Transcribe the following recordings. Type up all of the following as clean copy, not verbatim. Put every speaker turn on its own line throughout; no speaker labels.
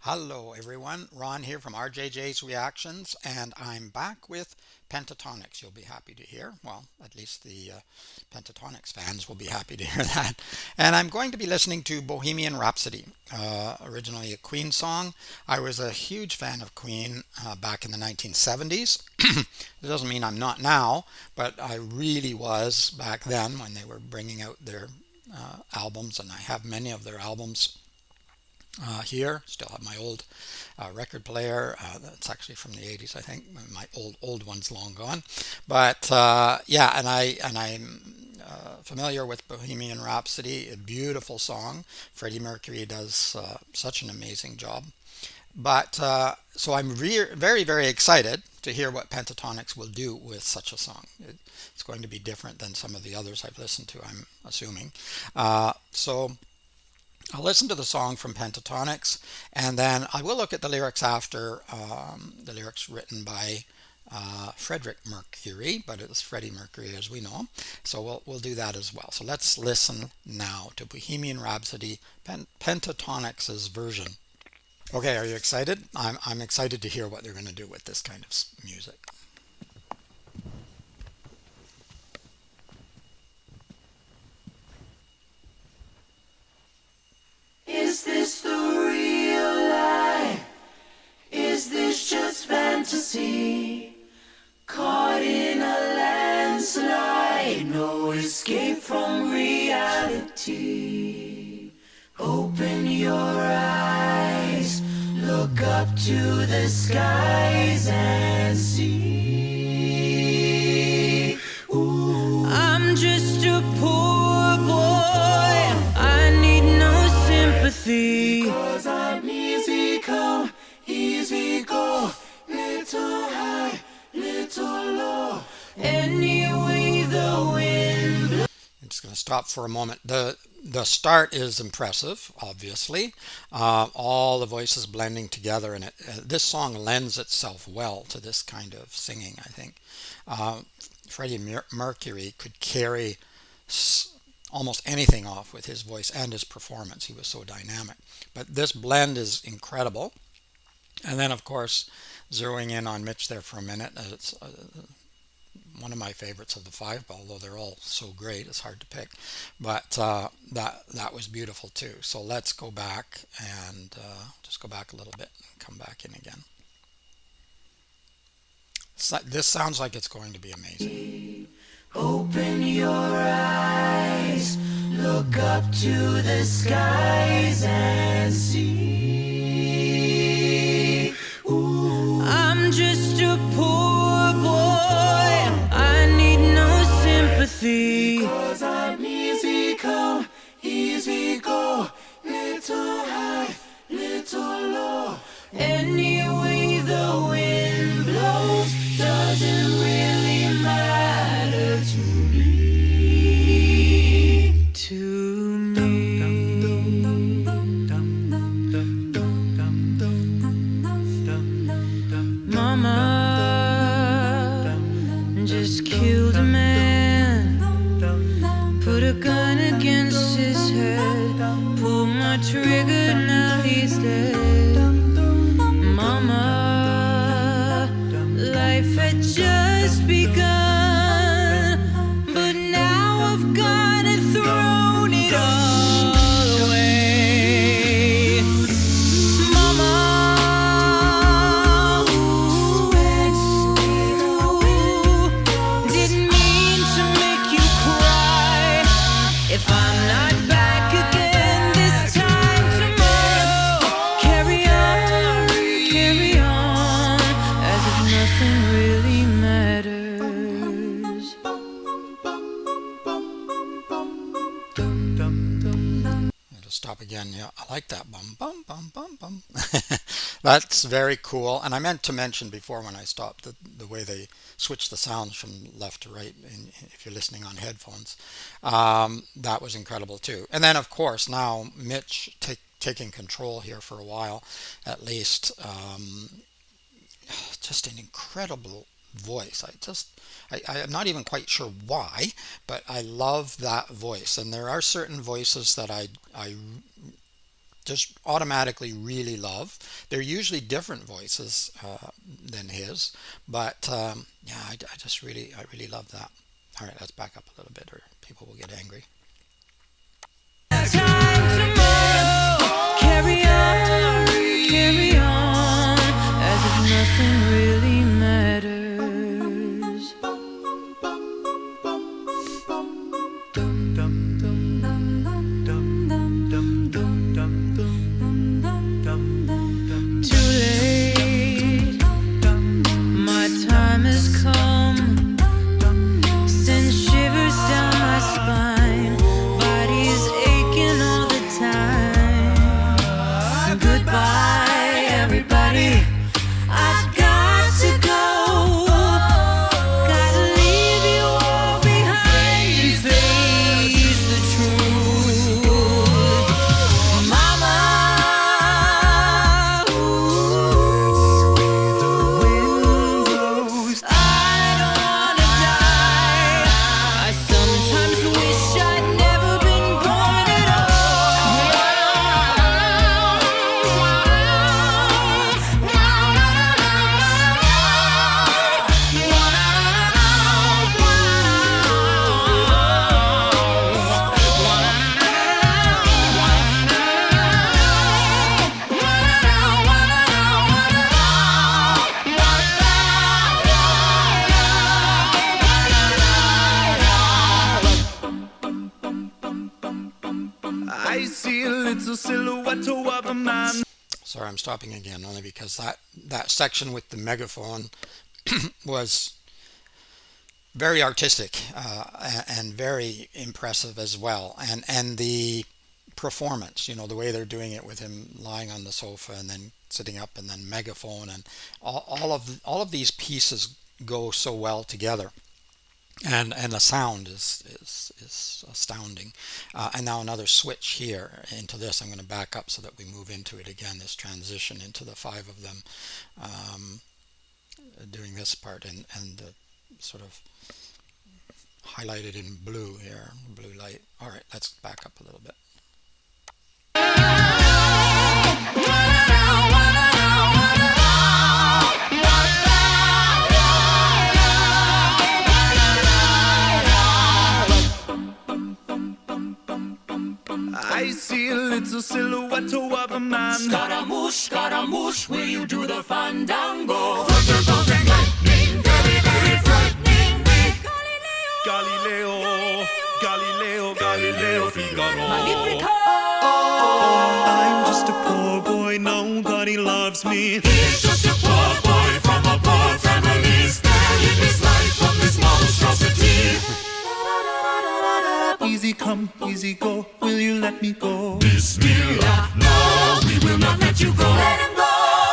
Hello everyone, Ron here from RJJ's Reactions, and I'm back with Pentatonix. You'll be happy to hear. Well, at least the Pentatonix fans will be happy to hear that. And I'm going to be listening to Bohemian Rhapsody, originally a Queen song. I was a huge fan of Queen back in the 1970s. It doesn't mean I'm not now, but I really was back then when they were bringing out their albums, and I have many of their albums here. Still have my old record player. That's actually from the 80s, I think. My old one's long gone. But yeah, I'm familiar with Bohemian Rhapsody, a beautiful song. Freddie Mercury does such an amazing job. But so I'm very excited to hear what Pentatonix will do with such a song. It's going to be different than some of the others I've listened to, I'm assuming. So I'll listen to the song from Pentatonix, and then I will look at the lyrics after, the lyrics written by Frederick Mercury, but it's Freddie Mercury as we know him. So we'll do that as well. So let's listen now to Bohemian Rhapsody, Pentatonix's version. Okay, are you excited? I'm excited to hear what they're going to do with this kind of music.
Is this the real life? Is this just fantasy? Caught in a landslide, no escape from reality. Open your eyes, look up to the skies and see. Ooh. I'm just a poor boy, I need no sympathy. Cause I'm easy come, easy go, little high, little low, anyway the wind blows.
I'm just going to stop for a moment. The start is impressive, obviously. All the voices blending together, and this song lends itself well to this kind of singing, I think. Freddie Mercury could carry almost anything off with his voice and his performance. He was so dynamic. But this blend is incredible. And then, of course, zeroing in on Mitch there for a minute, it's one of my favorites of the five, although they're all so great, it's hard to pick. But that was beautiful too. So let's go back and just go back a little bit and come back in again. So this sounds like it's going to be amazing.
Open your eyes, look up to the skies and see. Ooh. I'm just a poor boy, I need no sympathy. Cause I'm easy come, easy go, little high, little low, anyway the wind blows, doesn't really matter to me. To me. Mama just killed a man, put a gun against his head, pulled my trigger, now he's dead. Mama, life had just begun, but now I've gone and thrown it all away. Mama, ooh, didn't mean to make you cry. If I'm not back again this time tomorrow, carry on, as if nothing really matters.
I'll just stop again. Yeah, I like that. Bum, bum, bum, bum, bum. That's very cool. And I meant to mention before when I stopped the way they switch the sounds from left to right, if you're listening on headphones. That was incredible too. And then, of course, now Mitch taking control here for a while, at least. Just an incredible voice. I'm not even quite sure why, but I love that voice. And there are certain voices that I just automatically really love. They're usually different voices than his, but yeah, I just I really love that. All right, let's back up a little bit, or people will get angry.
Carry on, as if nothing really matters. Too late, my time has come. Send shivers down my spine. Body's aching all the time. Goodbye, everybody. I've got to go. Gotta leave you all behind and face the truth. Mama, I don't wanna die. I sometimes wish I'd never been born at
I see a little silhouette of a man.
Sorry, I'm stopping again only because that section with the megaphone was very artistic and very impressive as well, and the performance, the way they're doing it with him lying on the sofa and then sitting up and then megaphone, and all of these pieces go so well together. And the sound is astounding. And now another switch here into this. I'm going to back up so that we move into it again, this transition into the five of them doing this part, and the sort of highlighted in blue here, blue light. All right, let's back up a little bit.
I see a little silhouette of a man.
Scaramouche, will you do the fandango? Thunderbolt and lightning, very, very frightening me.
Galileo, Figaro.
Magnifico!
I'm just a poor boy, nobody loves me.
He's just a poor boy from a poor family, sparing his life from this monstrosity.
Easy come, easy go, will you let me go?
Bismillah, no, we will not let you go. Let him go.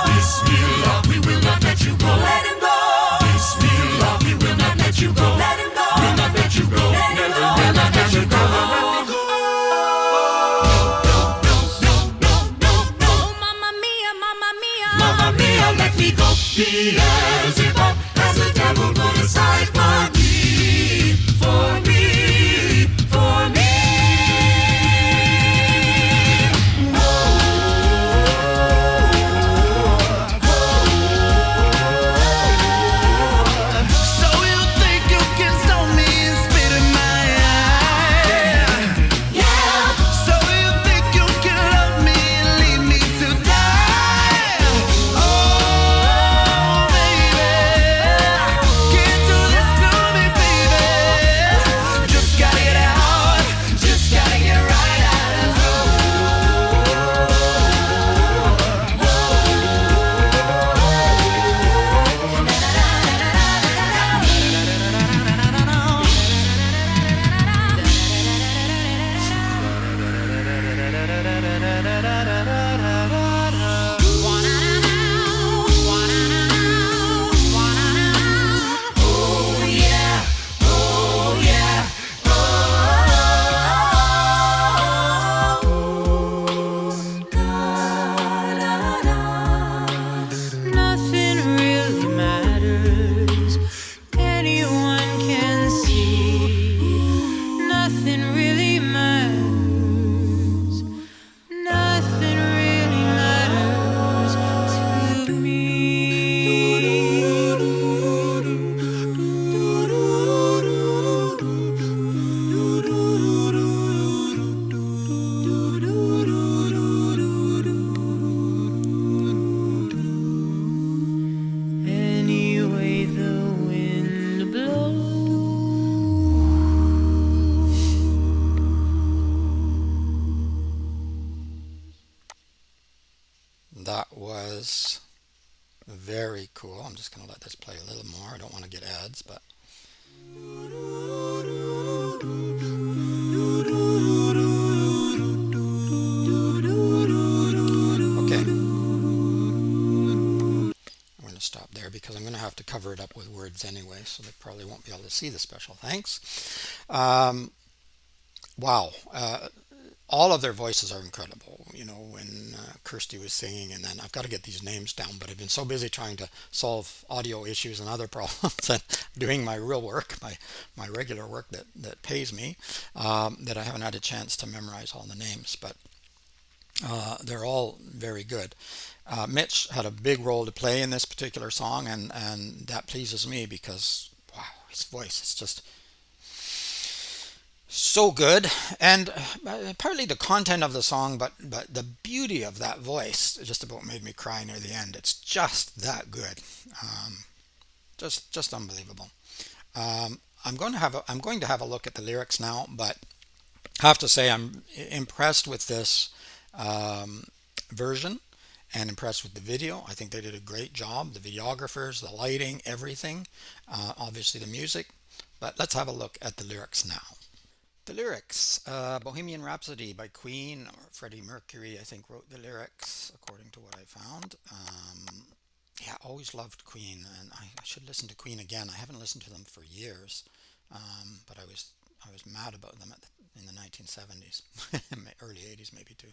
Bismillah, we will not let you go. Let him go. Bismillah, we will not let you go. Let him go. We'll not let you go. Never will not let you go. Oh, Mamma mia, let me go. Beelzebub has the devil put aside for me, for me.
So you think you can stone me and spit
Very cool. I'm just going to let this play a little more. I don't want to get ads, but okay. I'm going to stop there because I'm going to have to cover it up with words anyway, so they probably won't be able to see the special thanks. Um, wow. All of their voices are incredible. You know, when Kirsty was singing, and then I've got to get these names down, but I've been so busy trying to solve audio issues and other problems and doing my real work, my regular work that pays me, that I haven't had a chance to memorize all the names. But they're all very good. Mitch had a big role to play in this particular song, and that pleases me because wow, his voice is just so good, and partly the content of the song, but the beauty of that voice just about made me cry near the end. It's just that good, um, just unbelievable. I'm going to have a look at the lyrics now, but I have to say I'm impressed with this um, version and impressed with the video. I think they did a great job. The videographers, the lighting, everything, obviously the music. But let's have a look at the lyrics now. The lyrics, Bohemian Rhapsody by Queen, or Freddie Mercury, I think, wrote the lyrics, according to what I found. Yeah, always loved Queen, and I should listen to Queen again. I haven't listened to them for years, but I was mad about them in the 1970s, early 80s maybe too.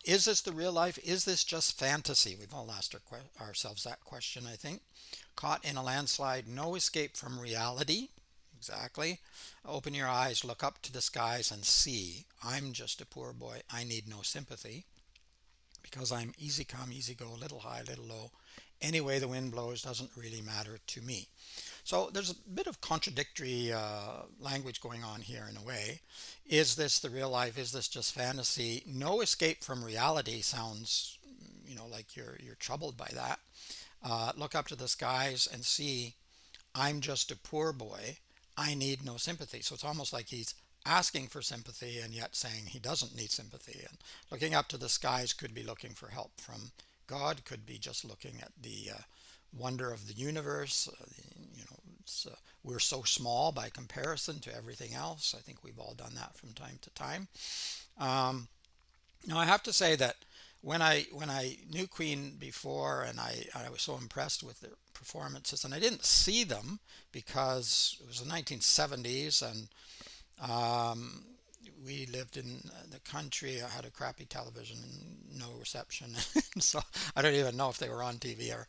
Is this the real life? Is this just fantasy? We've all asked ourselves that question, I think. Caught in a landslide, no escape from reality. Exactly. Open your eyes, look up to the skies, and see. I'm just a poor boy. I need no sympathy because I'm easy come, easy go, little high, little low. Any way the wind blows doesn't really matter to me. So there's a bit of contradictory language going on here in a way. Is this the real life? Is this just fantasy? No escape from reality sounds, like you're troubled by that. Look up to the skies and see. I'm just a poor boy. I need no sympathy. So it's almost like he's asking for sympathy and yet saying he doesn't need sympathy. And looking up to the skies could be looking for help from God, could be just looking at the wonder of the universe. We're so small by comparison to everything else. I think we've all done that from time to time. Um, Now I have to say that when I knew Queen before, and I was so impressed with their performances, and I didn't see them because it was the 1970s, and um, we lived in the country. I had a crappy television and no reception, so I don't even know if they were on TV or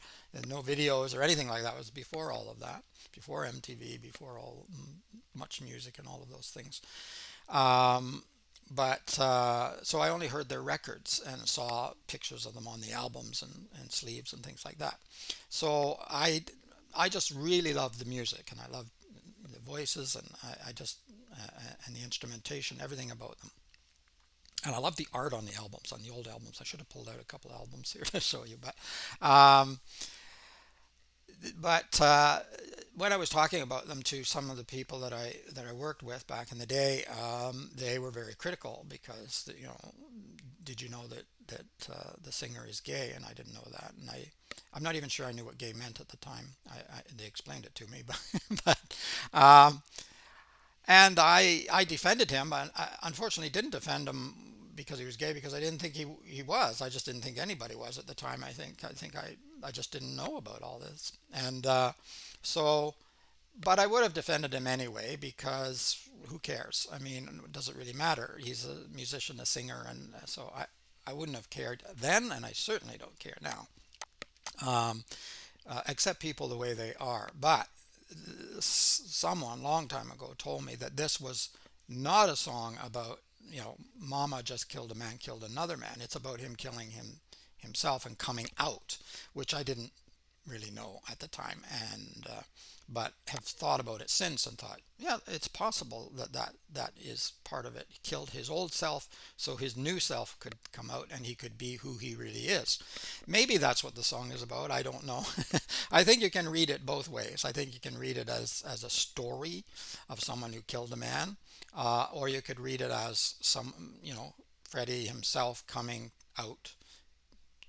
no videos or anything like that. It was before all of that, before MTV, before all much music and all of those things. Um, but so I only heard their records and saw pictures of them on the albums and sleeves and things like that. So I just really love the music, and I love the voices, and I just and the instrumentation, everything about them. And I love the art on the albums, on the old albums. I should have pulled out a couple albums here to show you, um, but when I was talking about them to some of the people that I worked with back in the day, they were very critical because did you know that the singer is gay? And I didn't know that, and I'm not even sure I knew what gay meant at the time. They explained it to me, but and I defended him, but I unfortunately didn't defend him because he was gay, because I didn't think he was. I just didn't think anybody was at the time. I just didn't know about all this, and so. But I would have defended him anyway because who cares? I mean, does it really matter? He's a musician, a singer, and so I wouldn't have cared then, and I certainly don't care now. Um, Accept people the way they are. But someone long time ago told me that this was not a song about mama just killed a man, killed another man. It's about him killing himself and coming out, which I didn't really know at the time, and but have thought about it since and thought, yeah, it's possible that is part of it. He killed his old self so his new self could come out and he could be who he really is. Maybe that's what the song is about. I don't know. I think you can read it both ways. I think you can read it as a story of someone who killed a man, or you could read it as Freddie himself coming out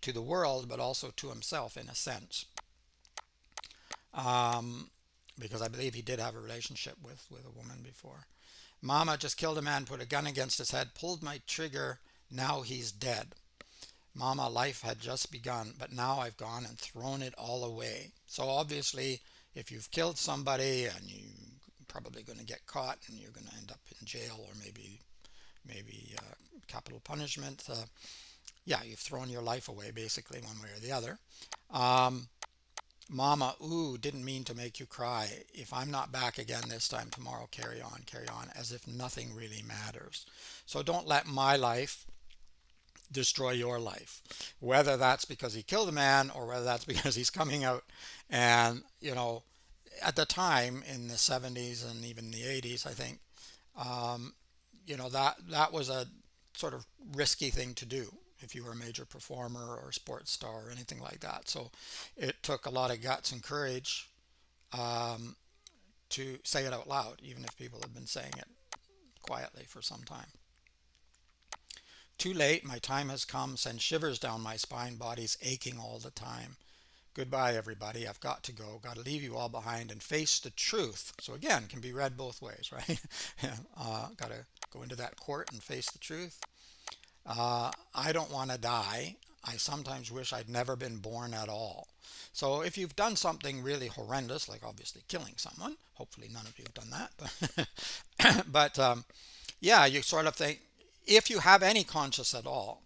to the world, but also to himself in a sense, um, because I believe he did have a relationship with a woman before. Mama just killed a man, put a gun against his head, pulled my trigger. Now he's dead. Mama, life had just begun, but now I've gone and thrown it all away. So obviously, if you've killed somebody and you're probably going to get caught and you're going to end up in jail or maybe capital punishment, yeah, you've thrown your life away basically one way or the other. Um, Mama, ooh, didn't mean to make you cry. If I'm not back again this time tomorrow, carry on, as if nothing really matters. So don't let my life destroy your life. Whether that's because he killed a man or whether that's because he's coming out and, at the time in the 70s and even the 80s, I think, um, that was a sort of risky thing to do if you were a major performer or a sports star or anything like that. So it took a lot of guts and courage um, to say it out loud, even if people have been saying it quietly for some time. Too late, my time has come, send shivers down my spine, body's aching all the time. Goodbye, everybody. I've got to go. Got to leave you all behind and face the truth. So again, can be read both ways, right? Got to go into that court and face the truth. I don't want to die. I sometimes wish I'd never been born at all. So if you've done something really horrendous, like obviously killing someone, hopefully none of you have done that, but yeah, you sort of think if you have any conscience at all,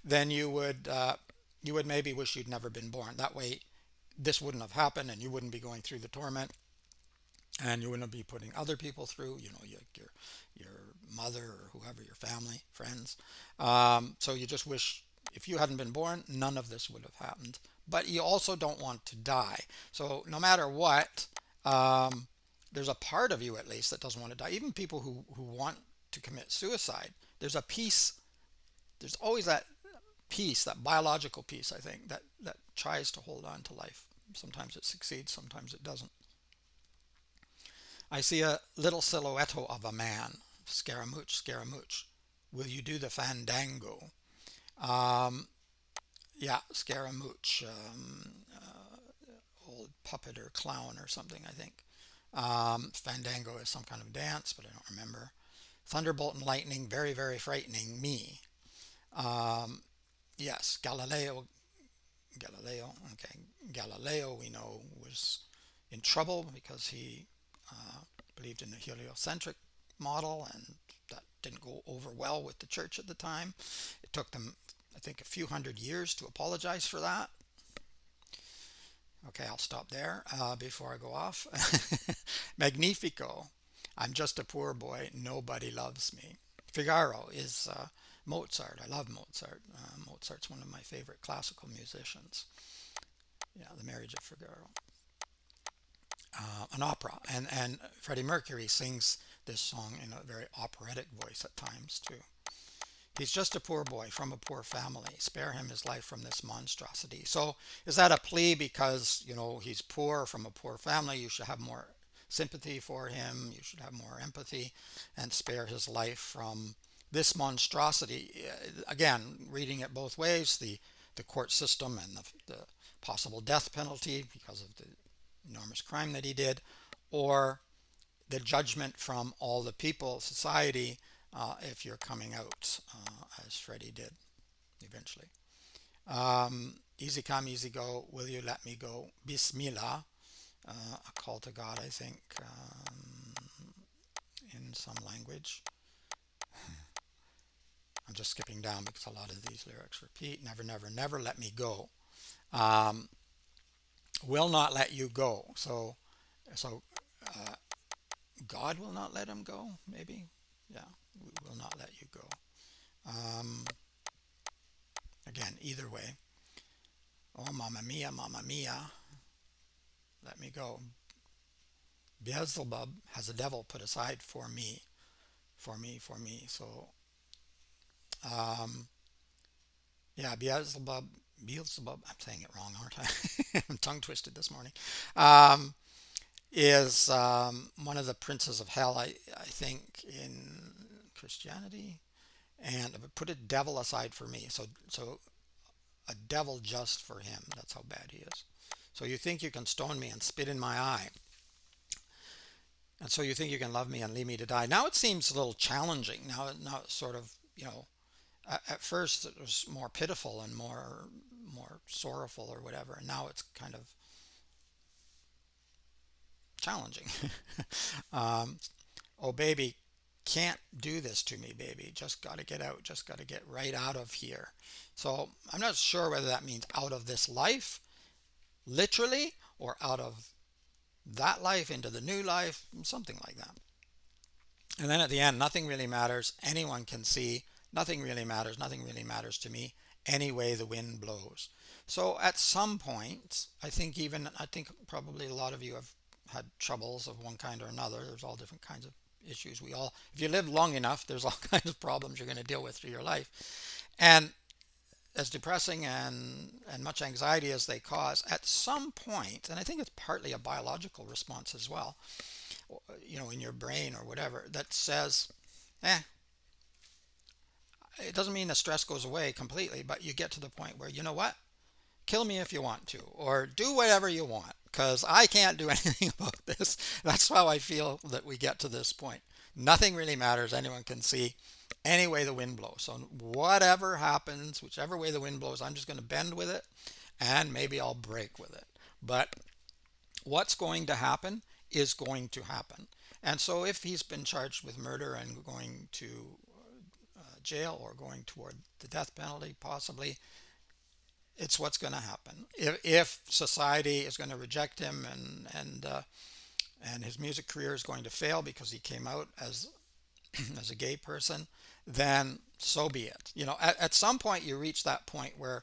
then you would maybe wish you'd never been born. That way, this wouldn't have happened, and you wouldn't be going through the torment, and you wouldn't be putting other people through. Your mother or whoever, your family, friends. So you just wish if you hadn't been born, none of this would have happened. But you also don't want to die. So no matter what, there's a part of you at least that doesn't want to die. Even people who want to commit suicide, there's a piece. There's always that piece, that biological piece, I think, that tries to hold on to life. Sometimes it succeeds, sometimes it doesn't. I see a little silhouette of a man. Scaramouche, Scaramouche. Will you do the fandango? Um, yeah, Scaramouche. Old puppet or clown or something, I think. Fandango is some kind of dance, but I don't remember. Thunderbolt and lightning, very, very frightening me. Um, yes, Galileo, okay. Galileo, we know, was in trouble because he uh, believed in the heliocentric model, and that didn't go over well with the church at the time. It took them, I think, a few hundred years to apologize for that. Okay, I'll stop there before I go off. Magnifico. I'm just a poor boy. Nobody loves me. Figaro is Mozart. I love Mozart. Mozart's one of my favorite classical musicians. Yeah, The Marriage of Figaro. An opera. And Freddie Mercury sings this song in a very operatic voice at times, too. He's just a poor boy from a poor family. Spare him his life from this monstrosity. So is that a plea because, he's poor from a poor family? You should have more sympathy for him. You should have more empathy and spare his life from this monstrosity. Again, reading it both ways, the court system and the possible death penalty because of the enormous crime that he did, or the judgment from all the people, society, if you're coming out, as Freddie did eventually. Easy come, easy go. Will you let me go? Bismillah, a call to God, I think, in some language. I'm just skipping down because a lot of these lyrics repeat. Never, never, never let me go. Um, will not let you go. So God will not let him go, maybe? Yeah, we will not let you go. Um, Again, either way. Oh, mamma mia, let me go. Beelzebub has a devil put aside for me, for me, for me. So, um, yeah, Beelzebub, I'm saying it wrong, aren't I? I'm tongue twisted this morning. Um, is one of the princes of hell, I think, in Christianity, and put a devil aside for me. So a devil just for him. That's how bad he is. So you think you can stone me and spit in my eye. And so you think you can love me and leave me to die. Now it seems a little challenging. Now it's sort of, at first it was more pitiful and more sorrowful or whatever. And now it's kind of challenging. um, oh, baby, can't do this to me, baby. Just got to get out. Just got to get right out of here. So I'm not sure whether that means out of this life, literally, or out of that life into the new life, something like that. And then at the end, nothing really matters. Anyone can see. Nothing really matters. Nothing really matters to me. Any way the wind blows. So at some point, I think probably a lot of you have had troubles of one kind or another. There's all different kinds of issues. If you live long enough, there's all kinds of problems you're going to deal with through your life. And as depressing and much anxiety as they cause, at some point, and I think it's partly a biological response as well, in your brain or whatever, that says, it doesn't mean the stress goes away completely, but you get to the point where, you know what? Kill me if you want to, or do whatever you want, because I can't do anything about this. That's how I feel that we get to this point. Nothing really matters. Anyone can see any way the wind blows. So whatever happens, whichever way the wind blows, I'm just going to bend with it, and maybe I'll break with it. But what's going to happen is going to happen. And so if he's been charged with murder and going to jail or going toward the death penalty, possibly, it's what's going to happen. If society is going to reject him and his music career is going to fail because he came out as as a gay person, then so be it. At some point you reach that point where,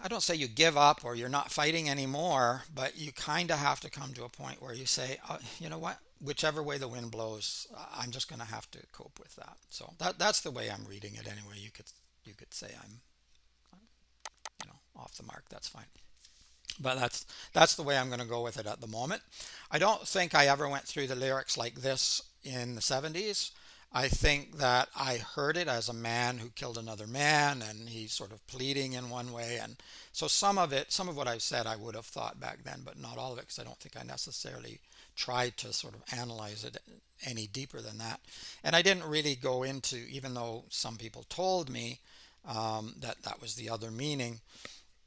I don't say you give up or you're not fighting anymore, but you kind of have to come to a point where you say, you know what, whichever way the wind blows, I'm just going to have to cope with that. So that's the way I'm reading it anyway. You could say I'm off the mark. That's fine. But that's the way I'm going to go with it at the moment. I don't think I ever went through the lyrics like this in the 70s. I think that I heard it as a man who killed another man, and he's sort of pleading in one way. And so some of what I've said, I would have thought back then, but not all of it, because I don't think I necessarily tried to sort of analyze it any deeper than that. And I didn't really go into, even though some people told me that was the other meaning,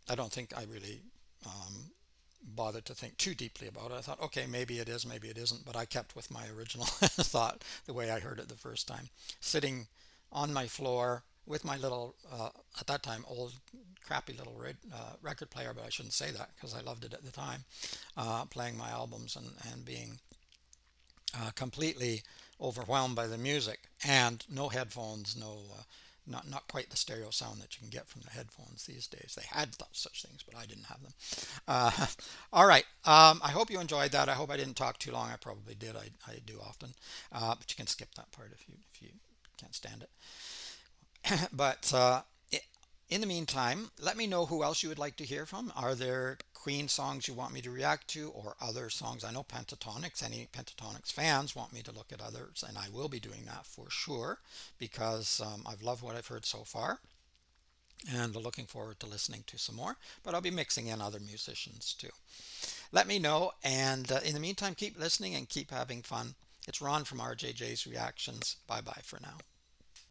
I don't think I really bothered to think too deeply about it. I thought, okay, maybe it is, maybe it isn't, but I kept with my original thought, the way I heard it the first time, sitting on my floor with my little, at that time, old crappy little record player, but I shouldn't say that because I loved it at the time, playing my albums and being completely overwhelmed by the music, and no headphones, not quite the stereo sound that you can get from the headphones these days. They had such things, but I didn't have them. All right. I hope you enjoyed that. I hope I didn't talk too long. I probably did. I do often, but you can skip that part if you can't stand it. But in the meantime, let me know who else you would like to hear from. Are there Queen songs you want me to react to, or other songs? I know Pentatonix, any Pentatonix fans want me to look at others, and I will be doing that for sure, because I've loved what I've heard so far, and looking forward to listening to some more. But I'll be mixing in other musicians too. Let me know, and in the meantime, keep listening and keep having fun. It's Ron from RJJ's Reactions. Bye bye for now.